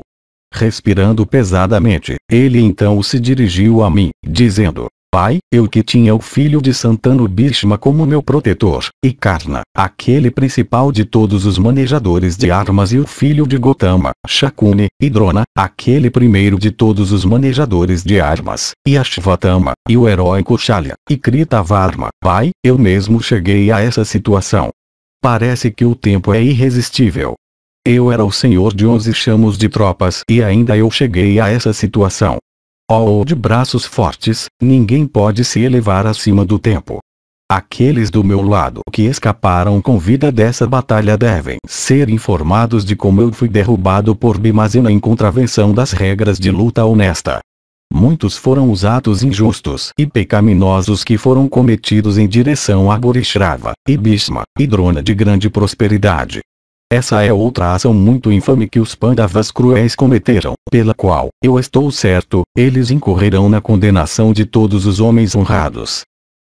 Respirando pesadamente, ele então se dirigiu a mim, dizendo: pai, eu que tinha o filho de Santanu Bhishma como meu protetor, e Karna, aquele principal de todos os manejadores de armas, e o filho de Gotama, Shakuni, e Drona, aquele primeiro de todos os manejadores de armas, e Ashvatthama, e o herói Kushalya, e Kritavarma. Pai, eu mesmo cheguei a essa situação. Parece que o tempo é irresistível. Eu era o senhor de 11 chamos de tropas e ainda eu cheguei a essa situação. Ó de braços fortes, ninguém pode se elevar acima do tempo. Aqueles do meu lado que escaparam com vida dessa batalha devem ser informados de como eu fui derrubado por Bhimazena em contravenção das regras de luta honesta. Muitos foram os atos injustos e pecaminosos que foram cometidos em direção a Bharishrava, e Bhishma, e Drona de grande prosperidade. Essa é outra ação muito infame que os Pandavas cruéis cometeram, pela qual, eu estou certo, eles incorrerão na condenação de todos os homens honrados.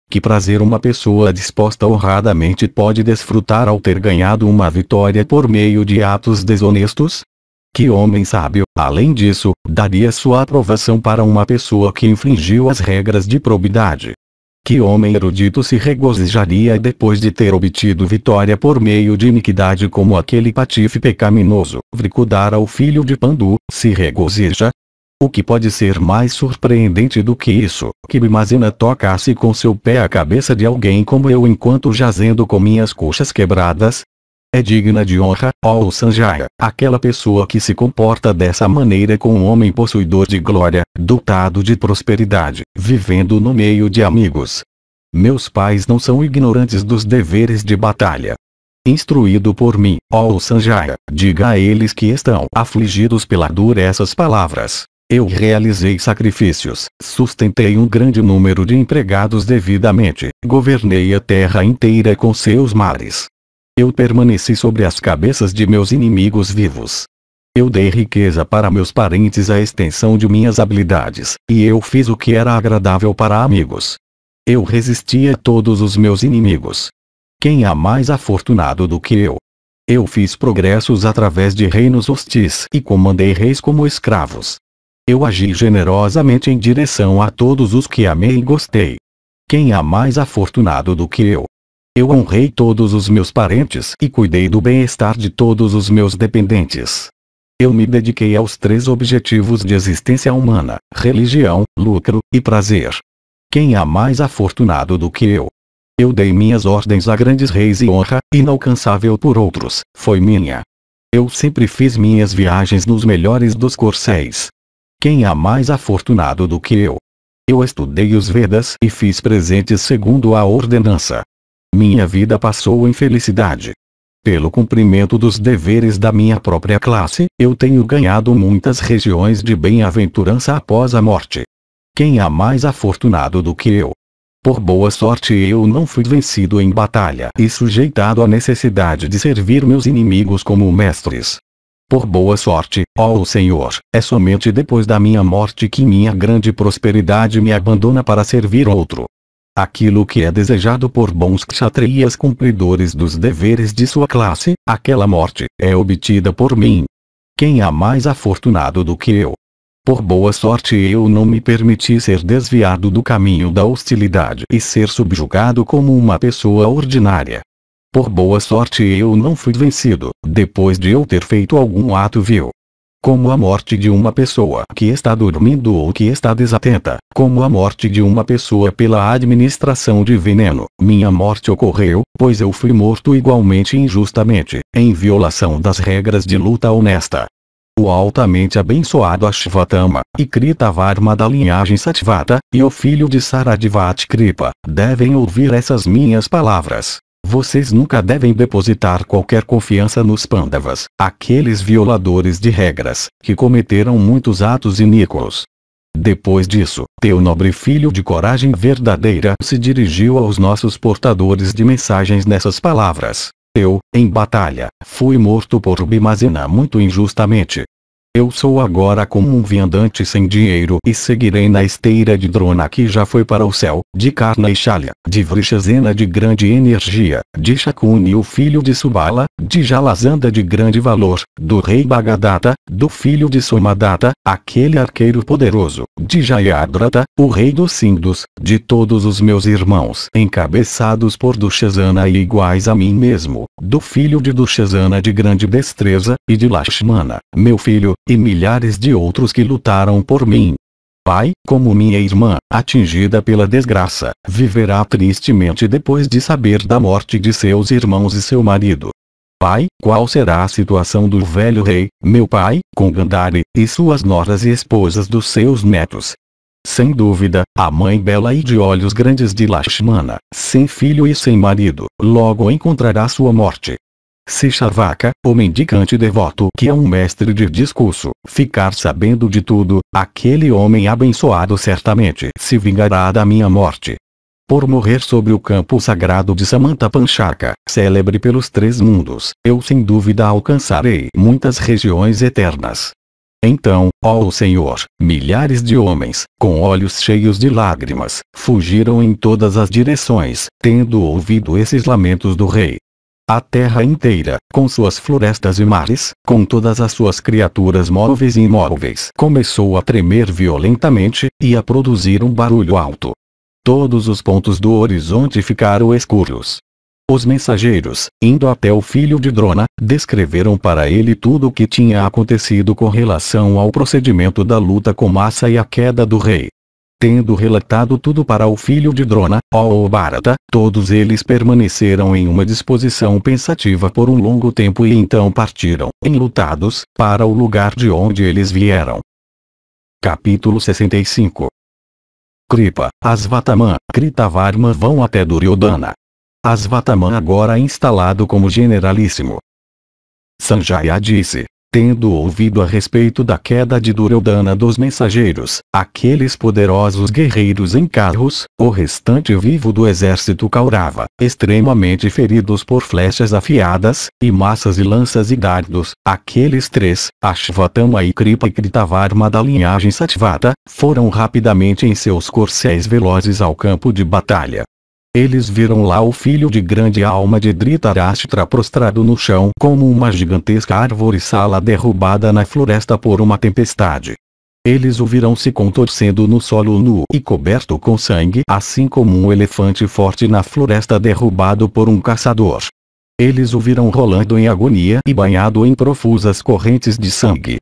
Que prazer uma pessoa disposta honradamente pode desfrutar ao ter ganhado uma vitória por meio de atos desonestos? Que homem sábio, além disso, daria sua aprovação para uma pessoa que infringiu as regras de probidade? Que homem erudito se regozijaria depois de ter obtido vitória por meio de iniquidade como aquele patife pecaminoso, Vrikudara, o filho de Pandu, se regozija? O que pode ser mais surpreendente do que isso, que Bhimazena tocasse com seu pé a cabeça de alguém como eu enquanto jazendo com minhas coxas quebradas? É digna de honra, ó Sanjaya, aquela pessoa que se comporta dessa maneira com um homem possuidor de glória, dotado de prosperidade, vivendo no meio de amigos. Meus pais não são ignorantes dos deveres de batalha. Instruído por mim, ó Sanjaya, diga a eles que estão afligidos pela dor essas palavras. Eu realizei sacrifícios, sustentei um grande número de empregados devidamente, governei a terra inteira com seus mares. Eu permaneci sobre as cabeças de meus inimigos vivos. Eu dei riqueza para meus parentes à extensão de minhas habilidades, e eu fiz o que era agradável para amigos. Eu resisti a todos os meus inimigos. Quem há mais afortunado do que eu? Eu fiz progressos através de reinos hostis e comandei reis como escravos. Eu agi generosamente em direção a todos os que amei e gostei. Quem há mais afortunado do que eu? Eu honrei todos os meus parentes e cuidei do bem-estar de todos os meus dependentes. Eu me dediquei aos 3 objetivos de existência humana: religião, lucro e prazer. Quem há mais afortunado do que eu? Eu dei minhas ordens a grandes reis e honra, inalcançável por outros, foi minha. Eu sempre fiz minhas viagens nos melhores dos corcéis. Quem há mais afortunado do que eu? Eu estudei os Vedas e fiz presentes segundo a ordenança. Minha vida passou em felicidade. Pelo cumprimento dos deveres da minha própria classe, eu tenho ganhado muitas regiões de bem-aventurança após a morte. Quem há mais afortunado do que eu? Por boa sorte eu não fui vencido em batalha e sujeitado à necessidade de servir meus inimigos como mestres. Por boa sorte, ó Senhor, é somente depois da minha morte que minha grande prosperidade me abandona para servir outro. aquilo que é desejado por bons kshatriyas cumpridores dos deveres de sua classe, aquela morte é obtida por mim. Quem há mais afortunado do que eu? Por boa sorte eu não me permiti ser desviado do caminho da hostilidade e ser subjugado como uma pessoa ordinária. Por boa sorte eu não fui vencido, depois de eu ter feito algum ato vil. Como a morte de uma pessoa que está dormindo ou que está desatenta, como a morte de uma pessoa pela administração de veneno, minha morte ocorreu, pois eu fui morto igualmente injustamente, em violação das regras de luta honesta. O altamente abençoado Ashvatthama, e Kritavarma da linhagem Satvata, e o filho de Saradivati Kripa, devem ouvir essas minhas palavras. Vocês nunca devem depositar qualquer confiança nos Pandavas, aqueles violadores de regras, que cometeram muitos atos iníquos. Depois disso, teu nobre filho de coragem verdadeira se dirigiu aos nossos portadores de mensagens nessas palavras. Eu, em batalha, fui morto por Bhimazena muito injustamente. Eu sou agora como um viandante sem dinheiro e seguirei na esteira de Drona que já foi para o céu, de Karna e Shalya, de Vrishasena de grande energia, de Shakuni o filho de Subala, de Jalazanda de grande valor, do rei Bhagadatta, do filho de Somadatta, aquele arqueiro poderoso, de Jayadratha, o rei dos Sindhus, de todos os meus irmãos encabeçados por Dushasana e iguais a mim mesmo, do filho de Dushasana de grande destreza, e de Lakshmana, meu filho, e milhares de outros que lutaram por mim. Pai, como minha irmã, atingida pela desgraça, viverá tristemente depois de saber da morte de seus irmãos e seu marido. Pai, qual será a situação do velho rei, meu pai, com Gandhari, e suas noras e esposas dos seus netos? Sem dúvida, a mãe bela e de olhos grandes de Lakshmana, sem filho e sem marido, logo encontrará sua morte. Se Charvaka, o mendicante devoto que é um mestre de discurso, ficar sabendo de tudo, aquele homem abençoado certamente se vingará da minha morte. Por morrer sobre o campo sagrado de Samanta Panchaka, célebre pelos 3 mundos, eu sem dúvida alcançarei muitas regiões eternas. Então, ó Senhor, milhares de homens, com olhos cheios de lágrimas, fugiram em todas as direções, tendo ouvido esses lamentos do rei. A terra inteira, com suas florestas e mares, com todas as suas criaturas móveis e imóveis, começou a tremer violentamente, e a produzir um barulho alto. Todos os pontos do horizonte ficaram escuros. Os mensageiros, indo até o filho de Drona, descreveram para ele tudo o que tinha acontecido com relação ao procedimento da luta com Massa e a queda do rei. Tendo relatado tudo para o filho de Drona, ó Bharata, todos eles permaneceram em uma disposição pensativa por um longo tempo e então partiram, enlutados, para o lugar de onde eles vieram. Capítulo 65. Kripa, Ashvatthama, Kritavarma vão até Duryodhana. Ashvatthama agora instalado como generalíssimo. Sanjaya disse, tendo ouvido a respeito da queda de Duryodhana dos mensageiros, aqueles poderosos guerreiros em carros, o restante vivo do exército Kaurava, extremamente feridos por flechas afiadas, e massas e lanças e dardos, aqueles 3, Ashvatthama e Kripa e Kritavarma da linhagem Satvata, foram rapidamente em seus corcéis velozes ao campo de batalha. Eles viram lá o filho de grande alma de Dhritarashtra prostrado no chão como uma gigantesca árvore sala derrubada na floresta por uma tempestade. Eles o viram se contorcendo no solo nu e coberto com sangue assim como um elefante forte na floresta derrubado por um caçador. Eles o viram rolando em agonia e banhado em profusas correntes de sangue.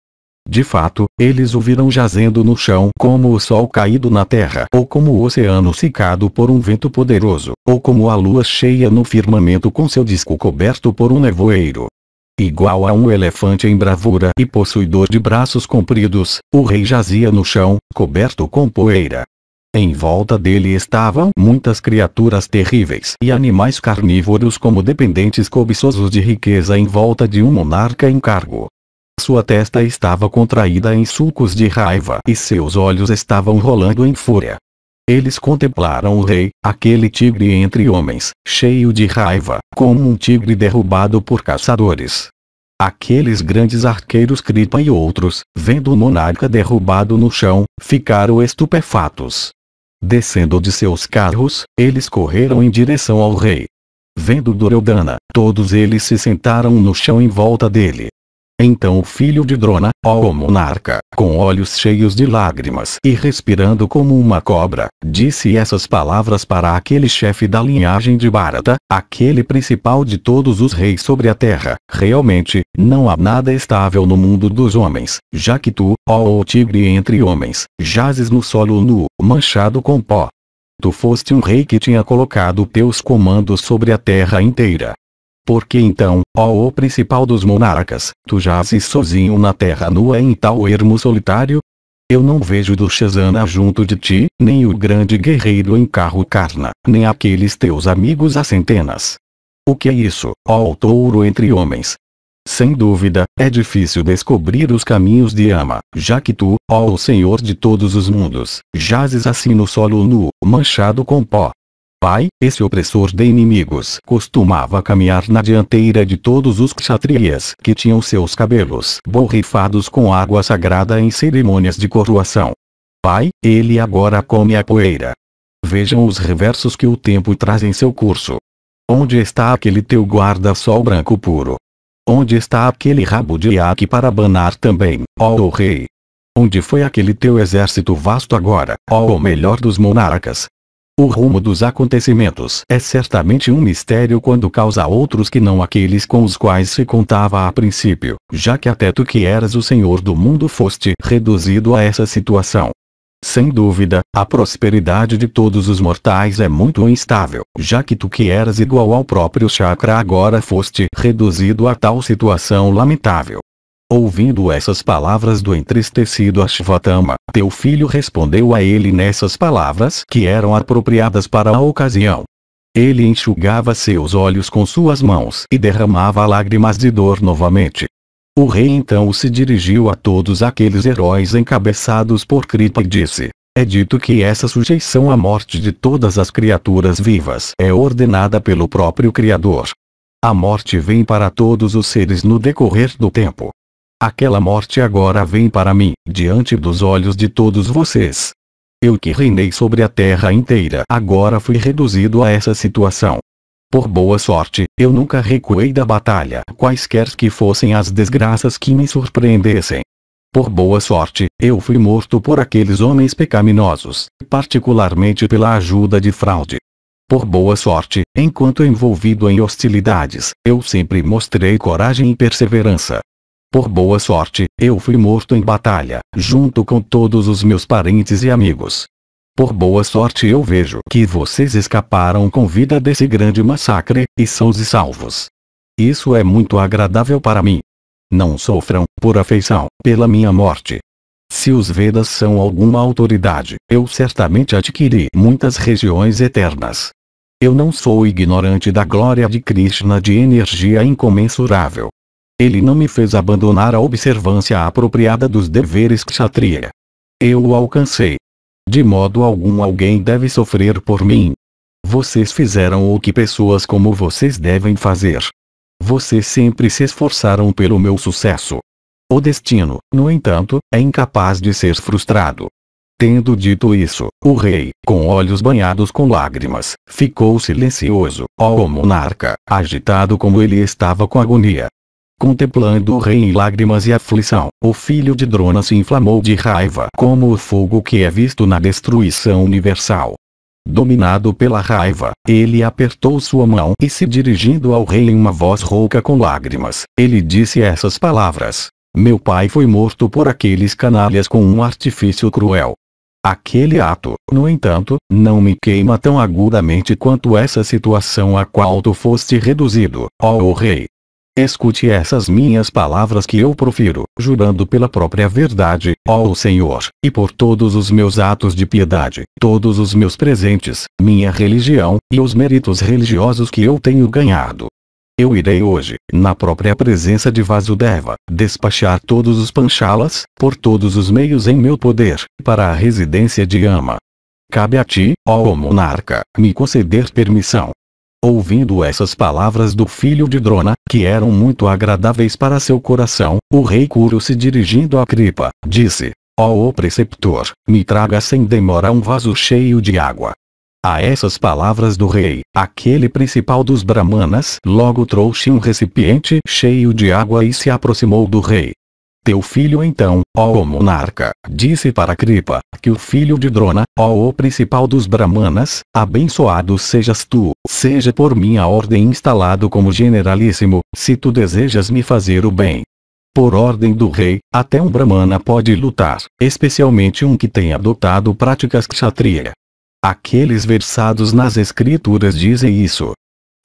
De fato, eles o viram jazendo no chão como o sol caído na terra ou como o oceano secado por um vento poderoso, ou como a lua cheia no firmamento com seu disco coberto por um nevoeiro. Igual a um elefante em bravura e possuidor de braços compridos, o rei jazia no chão, coberto com poeira. Em volta dele estavam muitas criaturas terríveis e animais carnívoros como dependentes cobiçosos de riqueza em volta de um monarca em cargo. Sua testa estava contraída em sulcos de raiva e seus olhos estavam rolando em fúria. Eles contemplaram o rei, aquele tigre entre homens, cheio de raiva, como um tigre derrubado por caçadores. Aqueles grandes arqueiros Kripa e outros, vendo o monarca derrubado no chão, ficaram estupefatos. Descendo de seus carros, eles correram em direção ao rei. Vendo Duryodhana, todos eles se sentaram no chão em volta dele. Então o filho de Drona, ó monarca, com olhos cheios de lágrimas e respirando como uma cobra, disse essas palavras para aquele chefe da linhagem de Bharata, aquele principal de todos os reis sobre a terra. Realmente, não há nada estável no mundo dos homens, já que tu, ó tigre entre homens, jazes no solo nu, manchado com pó. Tu foste um rei que tinha colocado teus comandos sobre a terra inteira. Por que então, ó o principal dos monarcas, tu jazes sozinho na terra nua em tal ermo solitário? Eu não vejo Dushasana junto de ti, nem o grande guerreiro em carro Karna, nem aqueles teus amigos a centenas. O que é isso, ó touro entre homens? Sem dúvida, é difícil descobrir os caminhos de Yama, já que tu, ó o Senhor de todos os mundos, jazes assim no solo nu, manchado com pó. Pai, esse opressor de inimigos costumava caminhar na dianteira de todos os kshatriyas que tinham seus cabelos borrifados com água sagrada em cerimônias de coroação. Pai, ele agora come a poeira. Vejam os reversos que o tempo traz em seu curso. Onde está aquele teu guarda-sol branco puro? Onde está aquele rabo de iaque para abanar também, ó rei? Onde foi aquele teu exército vasto agora, ó o melhor dos monarcas? O rumo dos acontecimentos é certamente um mistério quando causa outros que não aqueles com os quais se contava a princípio, já que até tu que eras o senhor do mundo foste reduzido a essa situação. Sem dúvida, a prosperidade de todos os mortais é muito instável, já que tu que eras igual ao próprio chakra agora foste reduzido a tal situação lamentável. Ouvindo essas palavras do entristecido Ashvatthama, teu filho respondeu a ele nessas palavras que eram apropriadas para a ocasião. Ele enxugava seus olhos com suas mãos e derramava lágrimas de dor novamente. O rei então se dirigiu a todos aqueles heróis encabeçados por Kripa e disse: é dito que essa sujeição à morte de todas as criaturas vivas é ordenada pelo próprio Criador. A morte vem para todos os seres no decorrer do tempo. Aquela morte agora vem para mim, diante dos olhos de todos vocês. Eu que reinei sobre a terra inteira agora fui reduzido a essa situação. Por boa sorte, eu nunca recuei da batalha, quaisquer que fossem as desgraças que me surpreendessem. Por boa sorte, eu fui morto por aqueles homens pecaminosos, particularmente pela ajuda de fraude. Por boa sorte, enquanto envolvido em hostilidades, eu sempre mostrei coragem e perseverança. Por boa sorte, eu fui morto em batalha, junto com todos os meus parentes e amigos. Por boa sorte eu vejo que vocês escaparam com vida desse grande massacre, e sãos e salvos. Isso é muito agradável para mim. Não sofram, por afeição, pela minha morte. Se os Vedas são alguma autoridade, eu certamente adquiri muitas regiões eternas. Eu não sou ignorante da glória de Krishna de energia incomensurável. Ele não me fez abandonar a observância apropriada dos deveres kshatriya. Eu o alcancei. De modo algum alguém deve sofrer por mim. Vocês fizeram o que pessoas como vocês devem fazer. Vocês sempre se esforçaram pelo meu sucesso. O destino, no entanto, é incapaz de ser frustrado. Tendo dito isso, o rei, com olhos banhados com lágrimas, ficou silencioso, ó monarca, agitado como ele estava com agonia. Contemplando o rei em lágrimas e aflição, o filho de Drona se inflamou de raiva como o fogo que é visto na destruição universal. Dominado pela raiva, ele apertou sua mão e se dirigindo ao rei em uma voz rouca com lágrimas, ele disse essas palavras: meu pai foi morto por aqueles canalhas com um artifício cruel. Aquele ato, no entanto, não me queima tão agudamente quanto essa situação a qual tu foste reduzido, ó rei. Escute essas minhas palavras que eu profiro, jurando pela própria verdade, ó Senhor, e por todos os meus atos de piedade, todos os meus presentes, minha religião, e os méritos religiosos que eu tenho ganhado. Eu irei hoje, na própria presença de Vasudeva, despachar todos os Panchalas, por todos os meios em meu poder, para a residência de Yama. Cabe a ti, ó monarca, me conceder permissão. Ouvindo essas palavras do filho de Drona, que eram muito agradáveis para seu coração, o rei Kuru se dirigindo a Kripa, disse: Ó preceptor, me traga sem demora um vaso cheio de água. A essas palavras do rei, aquele principal dos brahmanas logo trouxe um recipiente cheio de água e se aproximou do rei. Teu filho então, ó monarca, disse para Kripa, que o filho de Drona, ó principal dos brahmanas, abençoado sejas tu, seja por minha ordem instalado como generalíssimo, se tu desejas me fazer o bem. Por ordem do rei, até um brahmana pode lutar, especialmente um que tenha adotado práticas kshatriya. Aqueles versados nas escrituras dizem isso.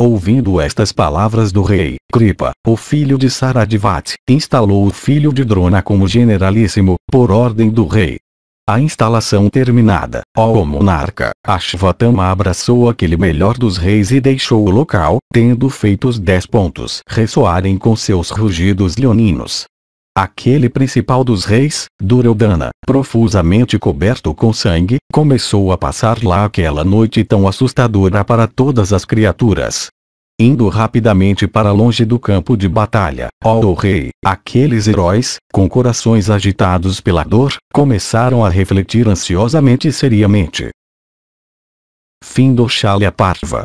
Ouvindo estas palavras do rei, Kripa, o filho de Saradivati, instalou o filho de Drona como generalíssimo, por ordem do rei. A instalação terminada, ó monarca, Ashvatthama abraçou aquele melhor dos reis e deixou o local, tendo feito os 10 pontos ressoarem com seus rugidos leoninos. Aquele principal dos reis, Duryodhana, profusamente coberto com sangue, começou a passar lá aquela noite tão assustadora para todas as criaturas. Indo rapidamente para longe do campo de batalha, ó rei, aqueles heróis, com corações agitados pela dor, começaram a refletir ansiosamente e seriamente. Fim do Shalya Parva.